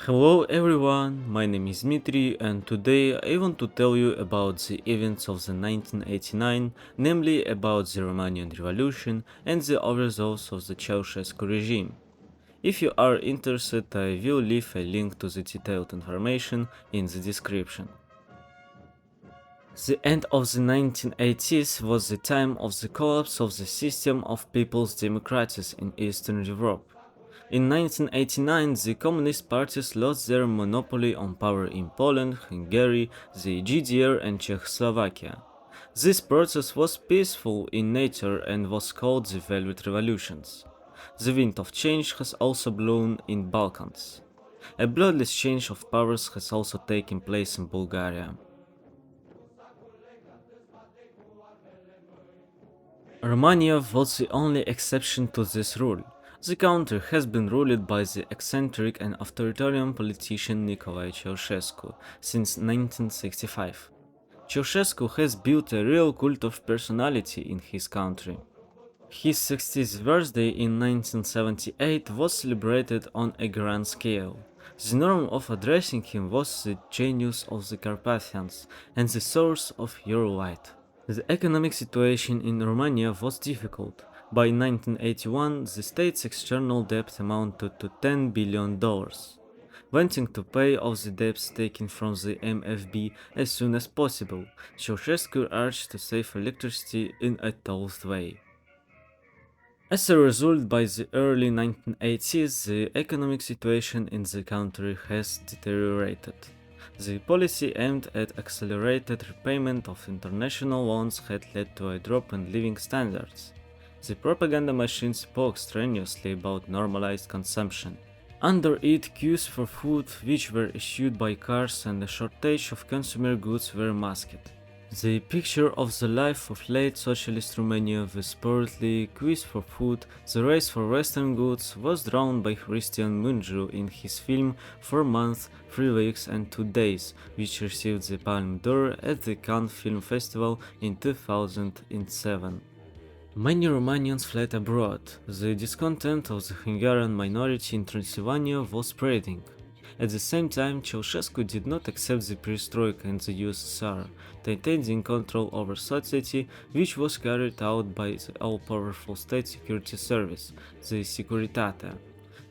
Hello everyone, my name is Dmitry and today I want to tell you about the events of the 1989, namely about the Romanian Revolution and the overthrow of the Ceausescu regime. If you are interested, I will leave a link to the detailed information in the description. The end of the 1980s was the time of the collapse of the system of people's democracies in Eastern Europe. In 1989, the Communist parties lost their monopoly on power in Poland, Hungary, the GDR and Czechoslovakia. This process was peaceful in nature and was called the Velvet Revolutions. The wind of change has also blown in Balkans. A bloodless change of powers has also taken place in Bulgaria. Romania was the only exception to this rule. The country has been ruled by the eccentric and authoritarian politician Nicolae Ceausescu since 1965. Ceausescu has built a real cult of personality in his country. His 60th birthday in 1978 was celebrated on a grand scale. The norm of addressing him was the genius of the Carpathians and the source of your light. The economic situation in Romania was difficult. By 1981, the state's external debt amounted to $10 billion. Wanting to pay off the debts taken from the MFB as soon as possible, Ceausescu urged to save electricity in a tough way. As a result, by the early 1980s, the economic situation in the country has deteriorated. The policy aimed at accelerated repayment of international loans had led to a drop in living standards. The propaganda machine spoke strenuously about normalized consumption. Under it, queues for food, which were issued by cars, and a shortage of consumer goods were masked. The picture of the life of late socialist Romania with sportly queues for food, the race for western goods, was drawn by Cristian Mungiu in his film 4 months, 3 weeks and 2 days, which received the Palme d'Or at the Cannes Film Festival in 2007. Many Romanians fled abroad. The discontent of the Hungarian minority in Transylvania was spreading. At the same time, Ceausescu did not accept the perestroika in the USSR, tightening control over society, which was carried out by the all-powerful state security service, the Securitate.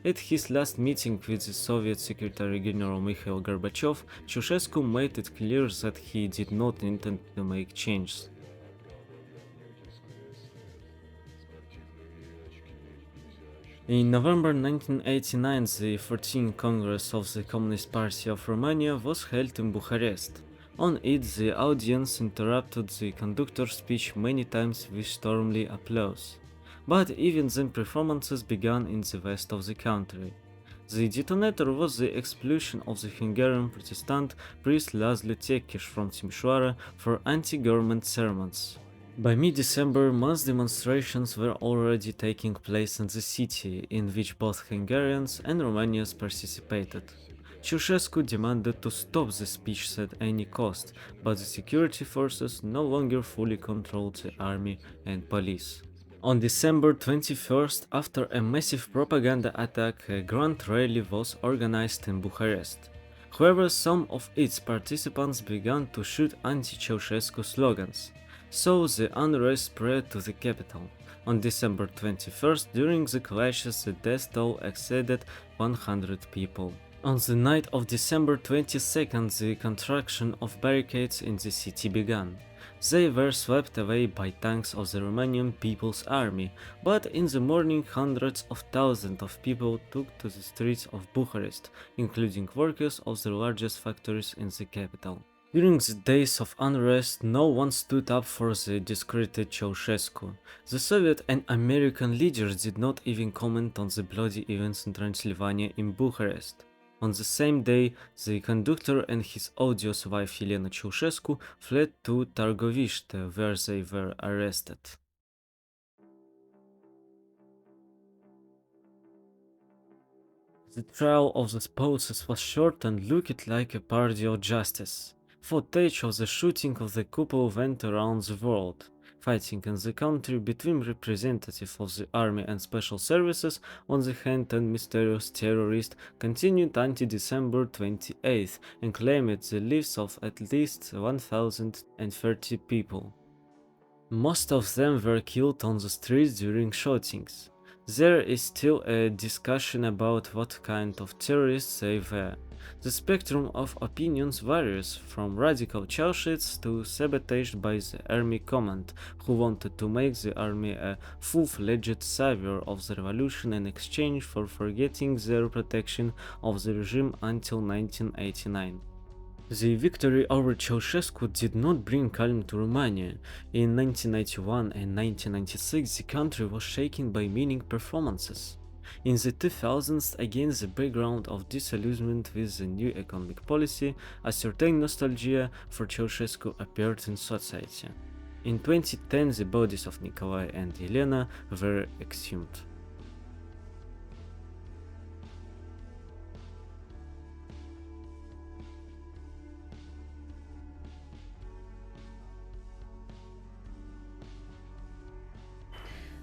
At his last meeting with the Soviet Secretary General Mikhail Gorbachev, Ceausescu made it clear that he did not intend to make changes. In November 1989, the 14th Congress of the Communist Party of Romania was held in Bucharest. On it, the audience interrupted the conductor's speech many times with stormy applause. But even then performances began in the west of the country. The detonator was the expulsion of the Hungarian Protestant priest Laszlo Tekes from Timișoara for anti-government sermons. By mid-December, mass demonstrations were already taking place in the city, in which both Hungarians and Romanians participated. Ceausescu demanded to stop the speech at any cost, but the security forces no longer fully controlled the army and police. On December 21st, after a massive propaganda attack, a grand rally was organized in Bucharest. However, some of its participants began to shoot anti-Ceausescu slogans. So the unrest spread to the capital. On December 21st, during the clashes, the death toll exceeded 100 people. On the night of December 22nd, the construction of barricades in the city began. They were swept away by tanks of the Romanian People's Army, but in the morning hundreds of thousands of people took to the streets of Bucharest, including workers of the largest factories in the capital. During the days of unrest, no one stood up for the discredited Ceausescu. The Soviet and American leaders did not even comment on the bloody events in Transylvania in Bucharest. On the same day, the conductor and his odious wife Elena Ceausescu fled to Târgoviște, where they were arrested. The trial of the spouses was short and looked like a parody of justice. Footage of the shooting of the couple went around the world. fighting in the country between representatives of the army and special services on the hand and mysterious terrorists continued until December 28th and claimed the lives of at least 1,030 people. Most of them were killed on the streets during shootings. There is still a discussion about what kind of terrorists they were. The spectrum of opinions varies from radical Ceausescu to sabotaged by the army command, who wanted to make the army a full-fledged savior of the revolution in exchange for forgetting their protection of the regime until 1989. The victory over Ceausescu did not bring calm to Romania. In 1991 and 1996, the country was shaken by winning performances. In the 2000s, against the background of disillusionment with the new economic policy, a certain nostalgia for Ceausescu appeared in society. In 2010, the bodies of Nicolae and Elena were exhumed.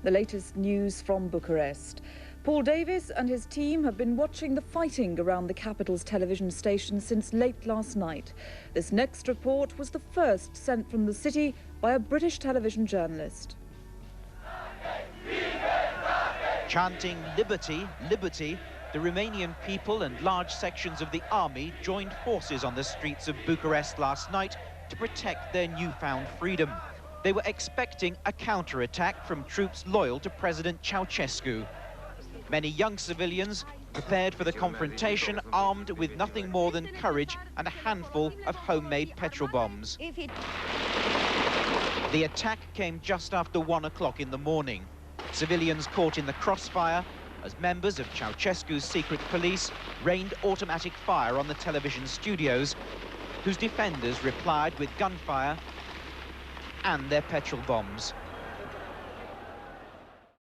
The latest news from Bucharest. Paul Davis and his team have been watching the fighting around the capital's television station since late last night. This next report was the first sent from the city by a British television journalist. Chanting liberty, liberty, the Romanian people and large sections of the army joined forces on the streets of Bucharest last night to protect their newfound freedom. They were expecting a counterattack from troops loyal to President Ceausescu. Many young civilians prepared for the confrontation, armed with nothing more than courage and a handful of homemade petrol bombs. The attack came just after 1 o'clock in the morning. Civilians caught in the crossfire as members of Ceausescu's secret police rained automatic fire on the television studios, whose defenders replied with gunfire and their petrol bombs.